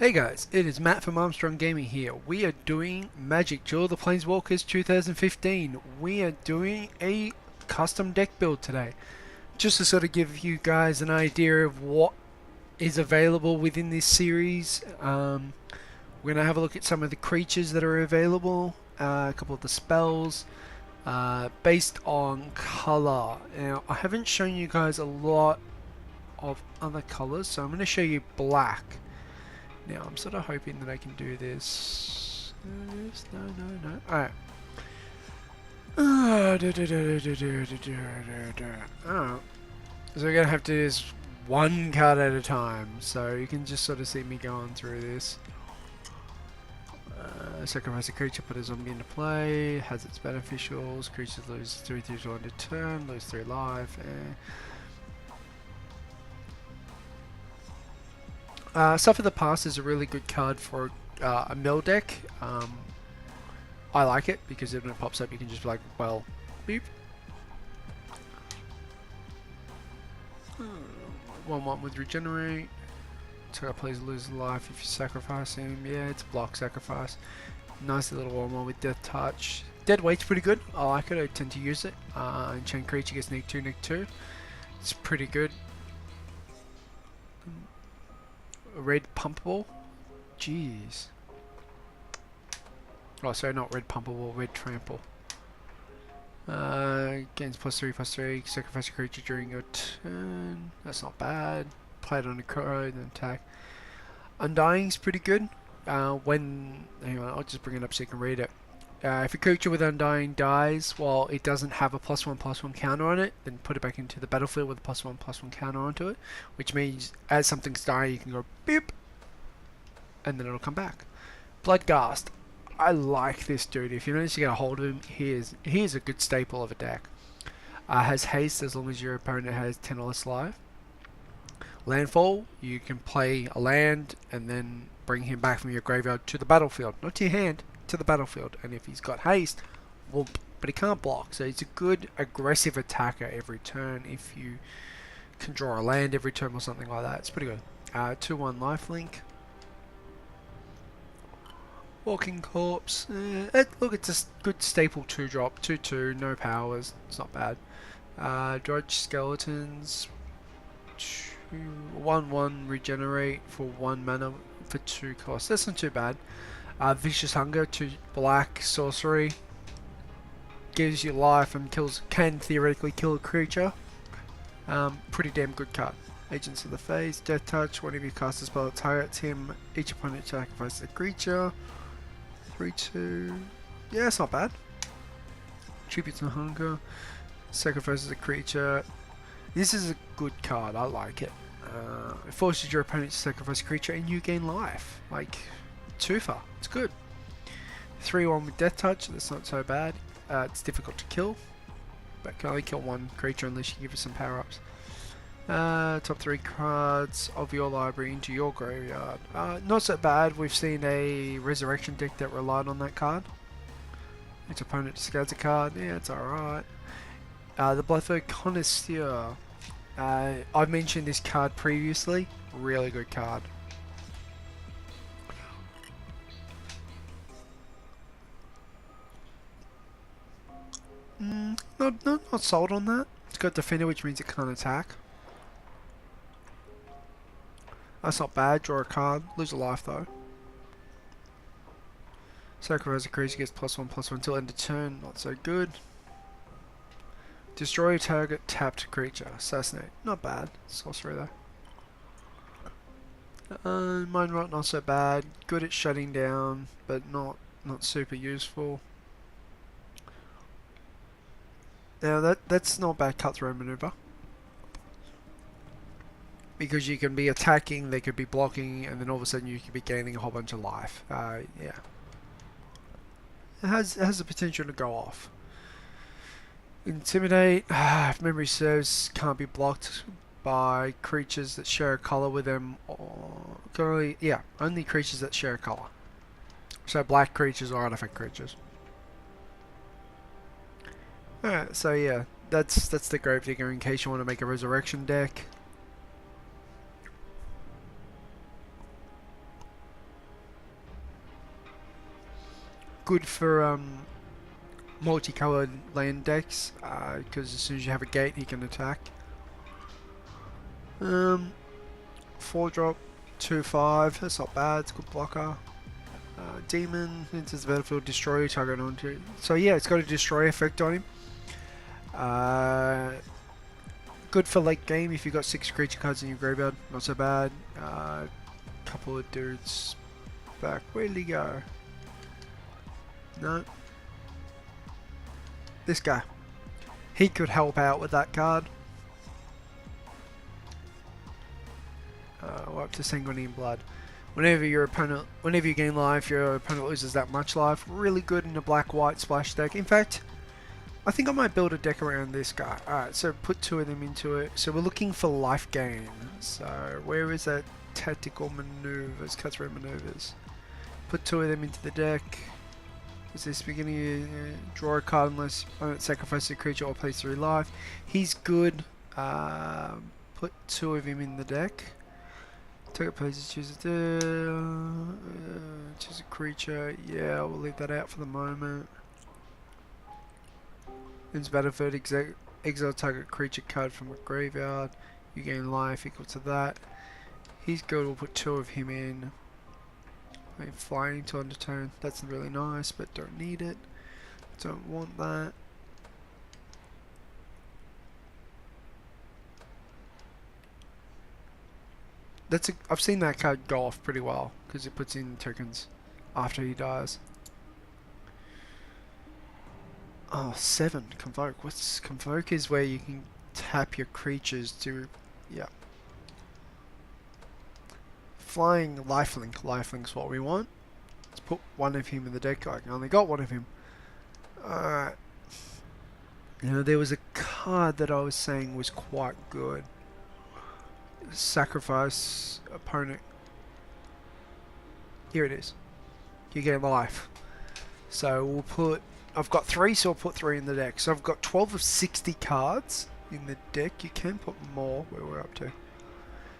Hey guys, it is Matt from Armstrong Gaming here. We are doing Magic Duel the Planeswalkers 2015. We are doing a custom deck build today. Just to sort of give you guys an idea of what is available within this series. We're going to have a look at some of the creatures that are available, a couple of the spells, based on color. Now, I haven't shown you guys a lot of other colors, so I'm going to show you black. Now, I'm sort of hoping that I can do this. No. Alright. Oh. So we're going to have to do this one card at a time. So you can just sort of see me going through this. Sacrifice a creature, put a zombie into play. Has its beneficials. Creatures lose 3/3 on a turn, lose 3 life. Stuff of the Past is a really good card for a mill deck. I like it because when it pops up you can just be like, well, beep. 1/1 with Regenerate. Target plays lose life if you sacrifice him. Yeah, it's a block sacrifice. Nice little 1/1 with Death Touch. Dead Weight's pretty good. I like it. I tend to use it. Enchant creature gets -2/2. It's pretty good. Red Pumpable? Jeez. Oh, sorry, not Red Pumpable, Red Trample. Gains +3/+3, sacrifice a creature during your turn. That's not bad. Play it on a crow, then attack. Undying's pretty good. Hang on, I'll just bring it up so you can read it. If a creature with Undying dies while it doesn't have a +1/+1 counter on it, then put it back into the battlefield with a +1/+1 counter onto it, which means as something's dying you can go beep, and then it'll come back. Bloodghast. I like this dude. If you manage to get a hold of him, he is a good staple of a deck. Has haste as long as your opponent has 10 or less life. Landfall, you can play a land and then bring him back from your graveyard to the battlefield, not to your hand, to the battlefield. And if he's got haste, whoop, but he can't block, so he's a good aggressive attacker every turn. If you can draw a land every turn or something like that, it's pretty good. 2/1 lifelink. Walking Corpse. Look, it's a good staple 2-drop, 2/2, no powers. It's not bad. Drudge Skeletons. 1/1 regenerate for 1 mana for 2 costs. That's not too bad. Vicious Hunger, 2 black sorcery. Gives you life and can theoretically kill a creature. Pretty damn good card. Agents of the Face, Death Touch. Whenever you cast a spell that targets him, each opponent sacrifices a creature. 3/2. Yeah, it's not bad. Tribute to Hunger. Sacrifices a creature. This is a good card. I like it. It forces your opponent to sacrifice a creature and you gain life. Like, twofer. It's good. 3/1 with Death Touch. That's not so bad. It's difficult to kill, but can only kill 1 creature unless you give it some power-ups. Top 3 cards of your library into your graveyard. Not so bad. We've seen a resurrection deck that relied on that card. Its opponent discards a card. Yeah, it's alright. The Bloodthirst Connoisseur. I've mentioned this card previously. Really good card. Not sold on that. It's got Defender, which means it can't attack. That's not bad. Draw a card. Lose a life though. Sacrifice a creature, gets +1/+1 until end of turn. Not so good. Destroy a target tapped creature. Assassinate. Not bad. Sorcery though. Mind Rot, not so bad. Good at shutting down, but not super useful. Now that's not bad Cutthroat Maneuver. Because you can be attacking, they could be blocking, and then all of a sudden you could be gaining a whole bunch of life. Yeah. It has the potential to go off. Intimidate, if memory serves, can't be blocked by creatures that share a color with them. Only creatures that share a color. So black creatures or artifact creatures. Alright, so yeah, that's the Gravedigger in case you want to make a resurrection deck. Good for multicolored land decks, because as soon as you have a gate, he can attack. 4-drop, 2/5. That's not bad. It's a good blocker. Demon enters the battlefield, destroy target onto. So yeah, it's got a destroy effect on him. Good for late game if you've got 6 creature cards in your graveyard. Not so bad. Couple of dudes back. Where did he go? No. This guy. He could help out with that card. We're up to Sanguine Blood. Whenever you gain life, your opponent loses that much life. Really good in a black-white splash deck. In fact, I think I might build a deck around this guy. Alright, so put 2 of them into it. So we're looking for life gain. So where is that tactical maneuvers, cutthroat maneuvers? Put 2 of them into the deck. Is this beginning? Draw a card unless opponent sacrifices a creature or plays 3 life. He's good. Put 2 of him in the deck. Target plays choose a creature. Yeah, we'll leave that out for the moment. Ends battlefield, exile target creature card from a graveyard. You gain life equal to that. He's good, we'll put 2 of him in. Flying into Undertone, that's really nice, but don't need it. Don't want that. I've seen that card go off pretty well, because it puts in tokens after he dies. Oh, 7, Convoke. Convoke is where you can tap your creatures to, yeah. Flying Lifelink. Lifelink's what we want. Let's put 1 of him in the deck. I only got 1 of him. Alright. You know, there was a card that I was saying was quite good. Sacrifice opponent. Here it is. You get life. So we'll put... I've got 3, so I'll put 3 in the deck. So I've got 12 of 60 cards in the deck. You can put more where we're up to.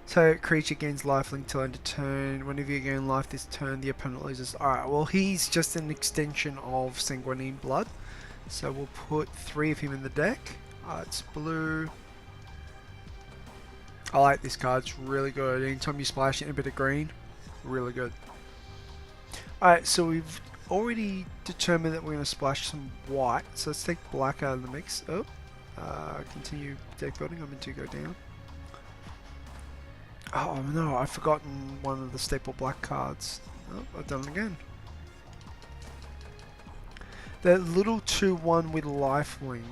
So creature gains lifelink till end of turn. Whenever you gain life this turn, the opponent loses. Alright, well he's just an extension of Sanguine Blood. So we'll put 3 of him in the deck. It's blue. I like this card, it's really good. Anytime you splash it in a bit of green, really good. Alright, so we've already determined that we're going to splash some white. So let's take black out of the mix. Oh, continue deck building. I'm meant to go down. Oh no, I've forgotten one of the staple black cards. Oh, I've done it again. That little 2/1 with lifelink.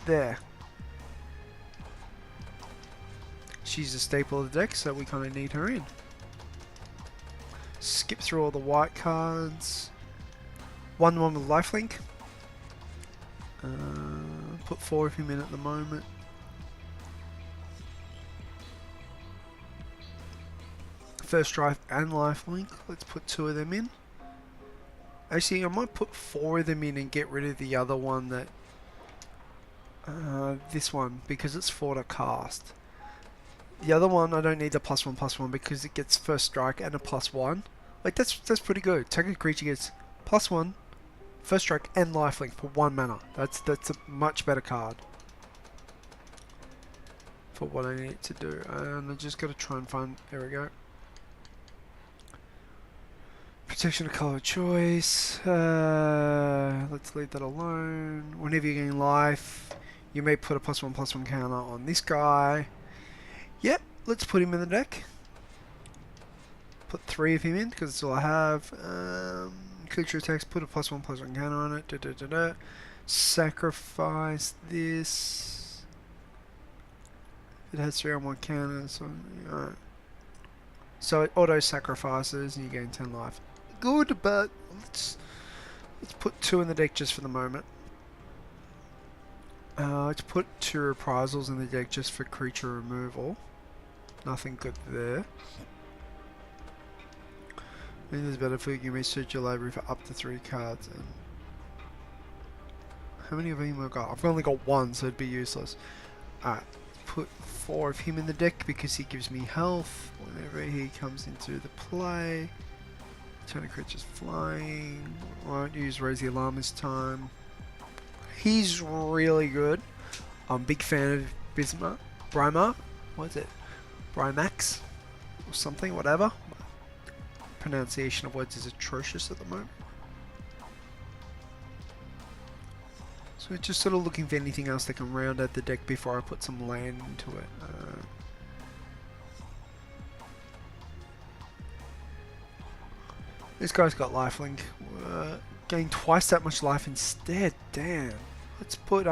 There. She's a staple of the deck, so we kind of need her in. Skip through all the white cards. 1/1 with lifelink. Put 4 of him in at the moment. First drive and lifelink. Let's put 2 of them in. Actually, I might put 4 of them in and get rid of the other one that... this one, because it's 4 to cast. The other one, I don't need the +1/+1 because it gets first strike and a +1. Like, that's pretty good. Target creature gets +1, first strike, and lifelink for 1 mana. That's a much better card for what I need it to do. And I just got to try and find... There we go. Protection of color choice. Let's leave that alone. Whenever you gain life, you may put a +1/+1 counter on this guy. Yep, let's put him in the deck. Put 3 of him in because that's all I have. Creature attacks, put a +1/+1 counter on it. Sacrifice this. It has 3 on 1 counters. So, alright. So it auto sacrifices and you gain 10 life. Good, but let's put 2 in the deck just for the moment. Let's put 2 reprisals in the deck just for creature removal. Nothing good there. In this battlefield, you may search your library for up to 3 cards. And how many of them have I got? I've only got 1, so it'd be useless. Alright, put 4 of him in the deck because he gives me health whenever he comes into the play. Turn creatures flying. Won't use Raise the Alarm this time. He's really good. I'm a big fan of Brima. What is it? Brimax? Or something, whatever. Pronunciation of words is atrocious at the moment. So we're just sort of looking for anything else that can round out the deck before I put some land into it. This guy's got lifelink. Gain twice that much life instead. Damn. Let's put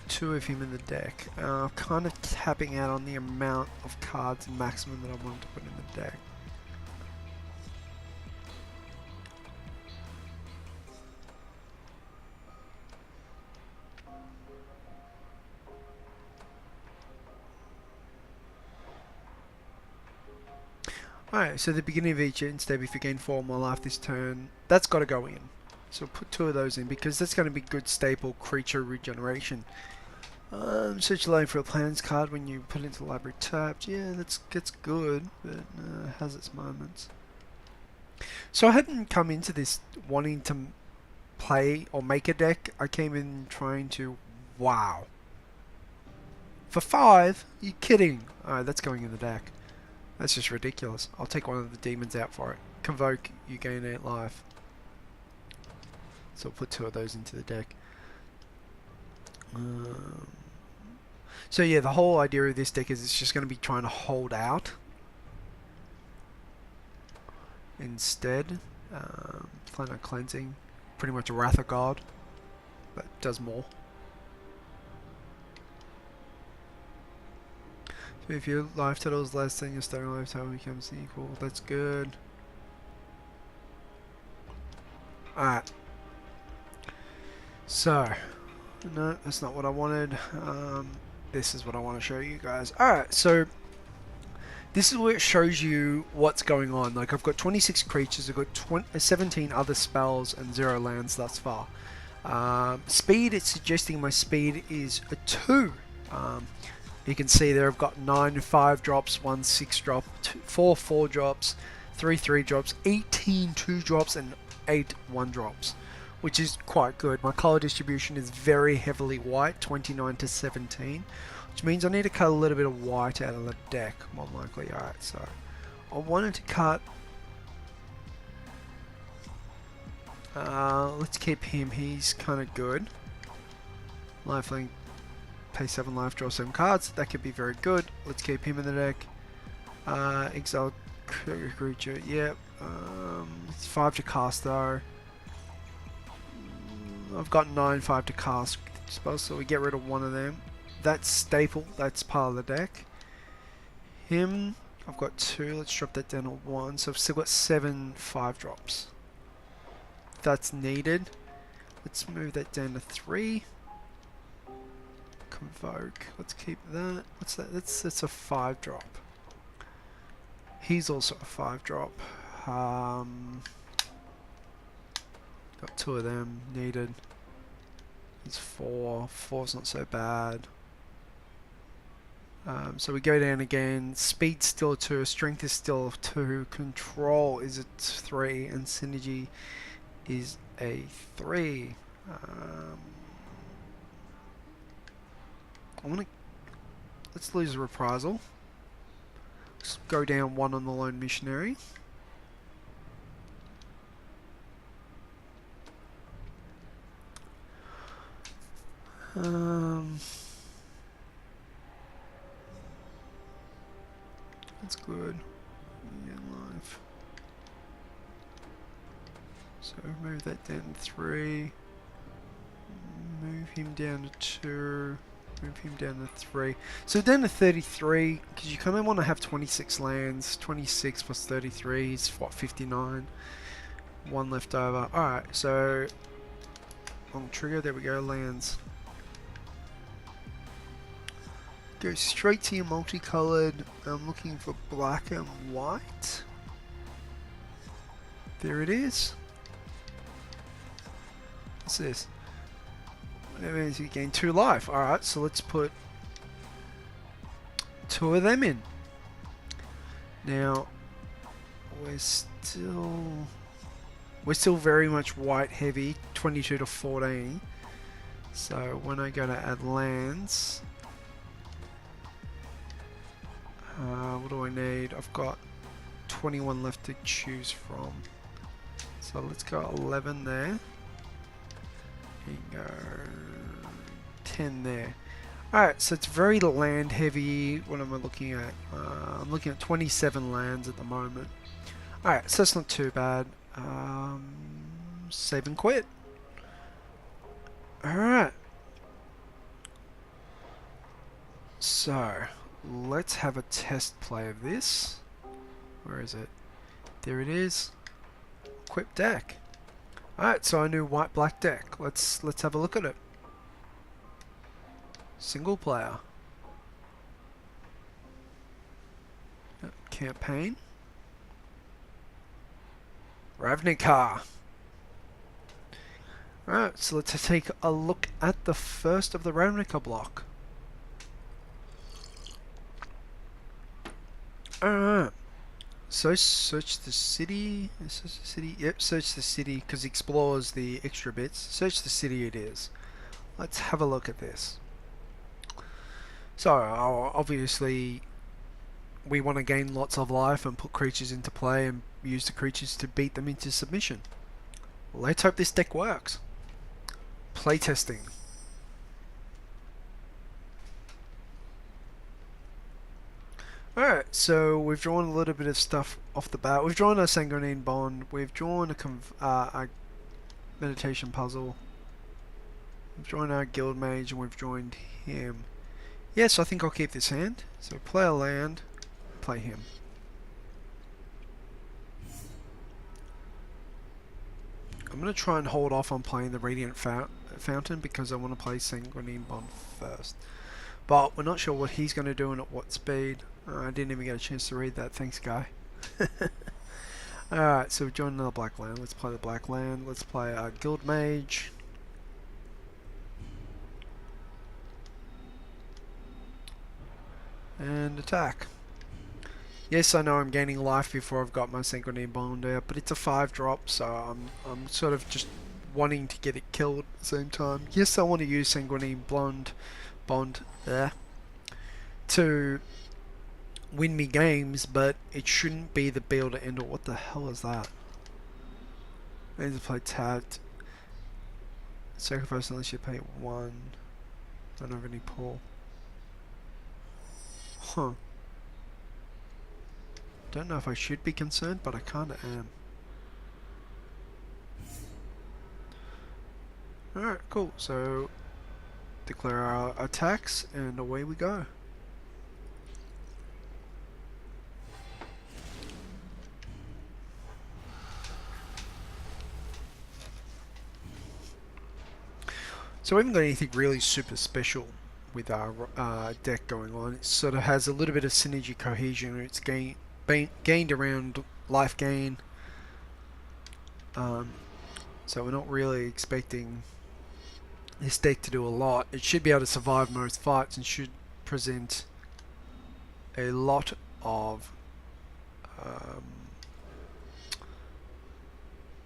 2 of him in the deck. Kind of tapping out on the amount of cards maximum that I want to put in the deck. Alright, so the beginning of each instead, if you gain 4 more life this turn, that's got to go in. So put 2 of those in because that's going to be good staple creature regeneration. Search the lane for a plans card when you put it into the library tapped. Yeah, that's good, but has its moments. So I hadn't come into this wanting to play or make a deck. I came in trying to, wow. For 5? You kidding? Alright, that's going in the deck. That's just ridiculous. I'll take one of the demons out for it. Convoke, you gain 8 life. So I'll put 2 of those into the deck. So yeah, the whole idea of this deck is it's just going to be trying to hold out. Instead, Planar Cleansing, pretty much a Wrath of God, but does more. So if your life total is less than your starting life total becomes equal, that's good. Alright. So, no, that's not what I wanted. This is what I want to show you guys. Alright, so this is where it shows you what's going on. Like, I've got 26 creatures, I've got 17 other spells and 0 lands thus far. Speed, it's suggesting my speed is a 2. You can see there I've got 9 5 drops, 1 6 drop, 4 4 drops, 3 3 drops, 18 2 drops, and 8 1 drops, which is quite good. My color distribution is very heavily white, 29 to 17, which means I need to cut a little bit of white out of the deck, more than likely. Alright, so I wanted to cut. Let's keep him, he's kind of good. Lifelink. Pay 7 life, draw 7 cards. That could be very good. Let's keep him in the deck. Exile creature. Yep. It's 5 to cast though. I've got 9 5 to cast spells, so we get rid of one of them. That's staple. That's part of the deck. Him. I've got 2. Let's drop that down to 1. So I've still got 7 5 drops. That's needed. Let's move that down to 3. Convoke. Let's keep that. What's that? That's a 5 drop. He's also a 5 drop. Got 2 of them needed. It's 4. 4's not so bad. So we go down again. Speed's still a 2. Strength is still a 2. Control is a 3, and synergy is a 3. Let's lose a reprisal. Let's go down 1 on the lone missionary. That's good. Yeah, life. So move that down to 3. Move him down to 2. Move him down to 3. So down to 33, because you kind of want to have 26 lands. 26 plus 33 is what, 59. 1 left over. Alright, so on trigger, there we go, lands. Go straight to your multicolored. I'm looking for black and white. There it is. What's this? That means you gain 2 life. Alright, so let's put 2 of them in. Now, we're still very much white heavy, 22 to 14. So when I go to add lands, what do I need? I've got 21 left to choose from. So let's go 11 there. And go 10 there. Alright, so it's very land heavy. What am I looking at? I'm looking at 27 lands at the moment. Alright, so that's not too bad. Save and quit. Alright. So, let's have a test play of this. Where is it? There it is. Equip deck. Alright, so a new white-black deck. Let's have a look at it. Single player. Campaign. Ravnica. Alright, so let's take a look at the first of the Ravnica block. Alright. So search the city. Search the city. Yep, search the city because it explores the extra bits. Search the city it is. Let's have a look at this. So obviously we want to gain lots of life and put creatures into play and use the creatures to beat them into submission. Let's hope this deck works. Playtesting. Alright, so we've drawn a little bit of stuff off the bat. We've drawn a Sanguine Bond, we've drawn a meditation puzzle, we've drawn our guild mage, and we've joined him. Yes, I think I'll keep this hand. So play a land, play him. I'm going to try and hold off on playing the Radiant Fountain because I want to play Sanguine Bond first. But we're not sure what he's going to do and at what speed. I didn't even get a chance to read that. Thanks, guy. Alright, so we've joined another black land. Let's play the black land. Let's play our guild mage. And attack. Yes, I know I'm gaining life before I've got my Sanguine Bond out, but it's a 5-drop, so I'm sort of just wanting to get it killed at the same time. Yes, I want to use Sanguine Bond there to win me games, but it shouldn't be the be all to end all. What the hell is that? I need to play tapped. Sacrifice unless you pay 1. Don't have any pull. Huh. Don't know if I should be concerned, but I kinda am. Alright, cool. So declare our attacks and away we go. So we haven't got anything really super special with our deck going on. It sort of has a little bit of synergy cohesion. It's gained around life gain. So we're not really expecting this deck to do a lot. It should be able to survive most fights and should present a lot of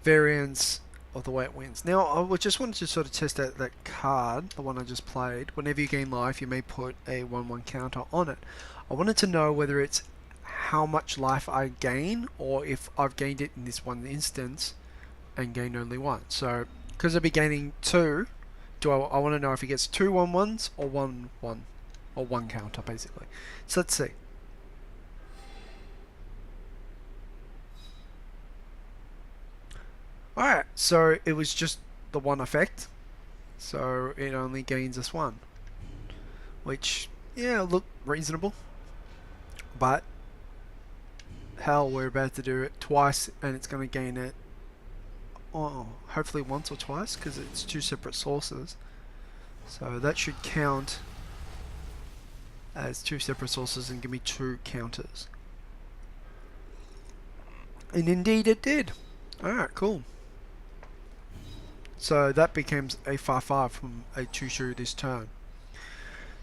variance of the way it wins. Now, I just wanted to sort of test out that card, the one I just played. Whenever you gain life, you may put a 1/1 counter on it. I wanted to know whether it's how much life I gain, or if I've gained it in this one instance and gained only 1. So, because I'll be gaining 2, I want to know if he gets 2 1/1s or 1/1, or 1 counter, basically. So let's see. Alright, so it was just the 1 effect, so it only gains us 1, which, yeah, look reasonable, but hell, we're about to do it twice and it's going to gain it, hopefully once or twice, because it's 2 separate sources, so that should count as 2 separate sources and give me 2 counters, and indeed it did. Alright, cool. So that becomes a 5/5 from a 2/2 this turn.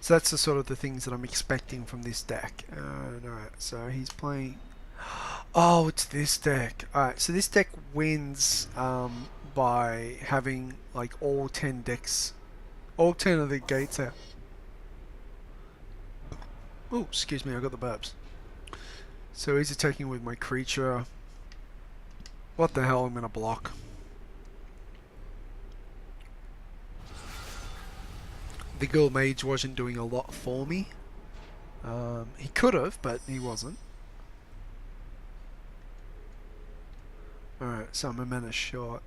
So that's the sort of the things that I'm expecting from this deck. Alright, so he's playing... Oh, it's this deck. Alright, so this deck wins by having like all 10 decks, all 10 of the gates out. Oh, excuse me, I got the burps. So he's attacking with my creature. What the hell, I'm gonna block. The Girl Mage wasn't doing a lot for me. He could have, but he wasn't. Alright, so I'm a mana short.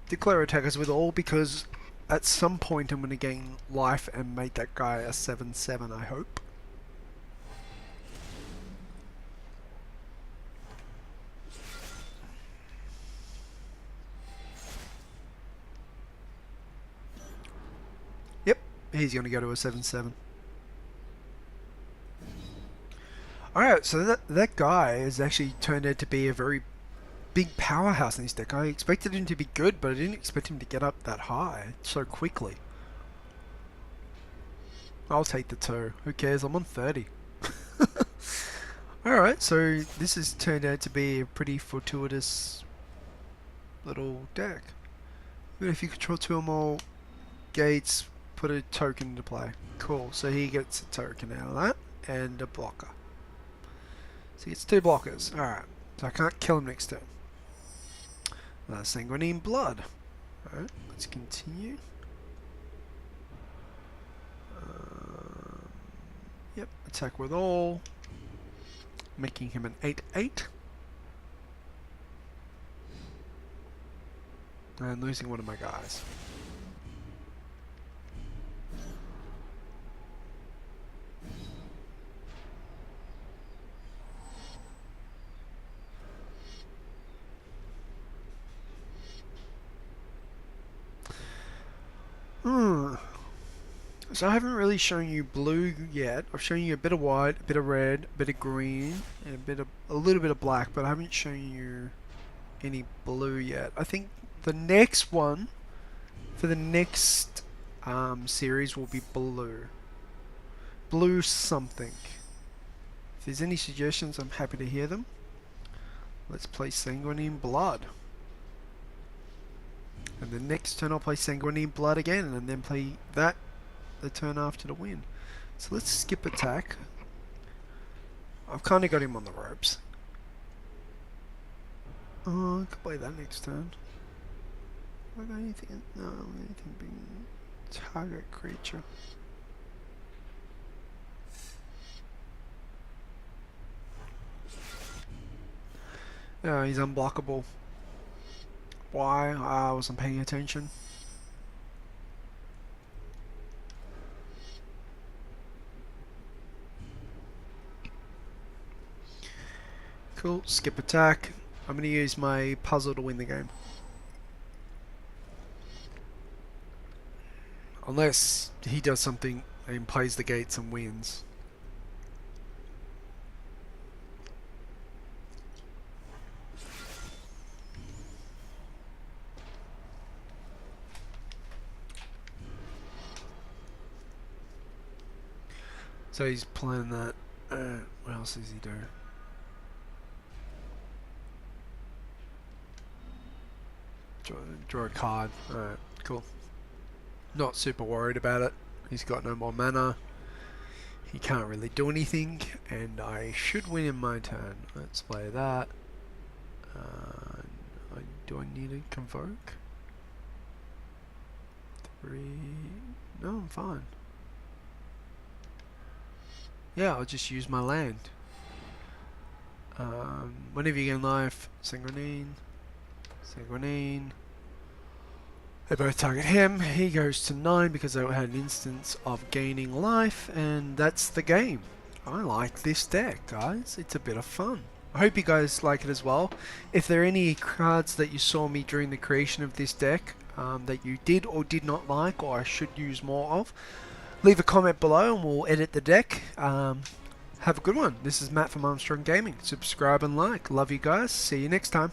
Declare attackers with all because at some point I'm going to gain life and make that guy a 7/7, I hope. Yep, he's going to go to a 7/7. Alright, so that guy has actually turned out to be a very big powerhouse in this deck. I expected him to be good, but I didn't expect him to get up that high so quickly. I'll take the 2. Who cares? I'm on 30. Alright, so this has turned out to be a pretty fortuitous little deck. But if you control 2 or more gates, put a token into play. Cool, so he gets a token out of that, and a blocker. So he gets 2 blockers. Alright, so I can't kill him next turn. Sanguine blood. Alright, let's continue. Yep, attack with all. Making him an 8/8. And losing one of my guys. So I haven't really shown you blue yet. I've shown you a bit of white, a bit of red, a bit of green, and a little bit of black, but I haven't shown you any blue yet. I think the next one for the next series will be blue. Blue something. If there's any suggestions, I'm happy to hear them. Let's play Sanguine blood. And the next turn I'll play Sanguine blood again, and then play that the turn after to win. So let's skip attack. I've kind of got him on the ropes. Oh, I could play that next turn. Have I got anything? No, anything being target creature. Oh, he's unblockable. Why? I wasn't paying attention. Cool, skip attack. I'm going to use my puzzle to win the game. Unless he does something and plays the gates and wins. So he's playing that. What else does he do? Draw a card. Alright, cool. Not super worried about it. He's got no more mana. He can't really do anything, and I should win in my turn. Let's play that. Do I need to convoke? 3. No, I'm fine. Yeah, I'll just use my land. Whenever you gain life, Sanguine. They both target him. He goes to 9 because they had an instance of gaining life, and that's the game. I like this deck, guys. It's a bit of fun. I hope you guys like it as well. If there are any cards that you saw me during the creation of this deck that you did or did not like, or I should use more of, leave a comment below and we'll edit the deck. Have a good one. This is Matt from Armstrong Gaming. Subscribe and like. Love you guys. See you next time.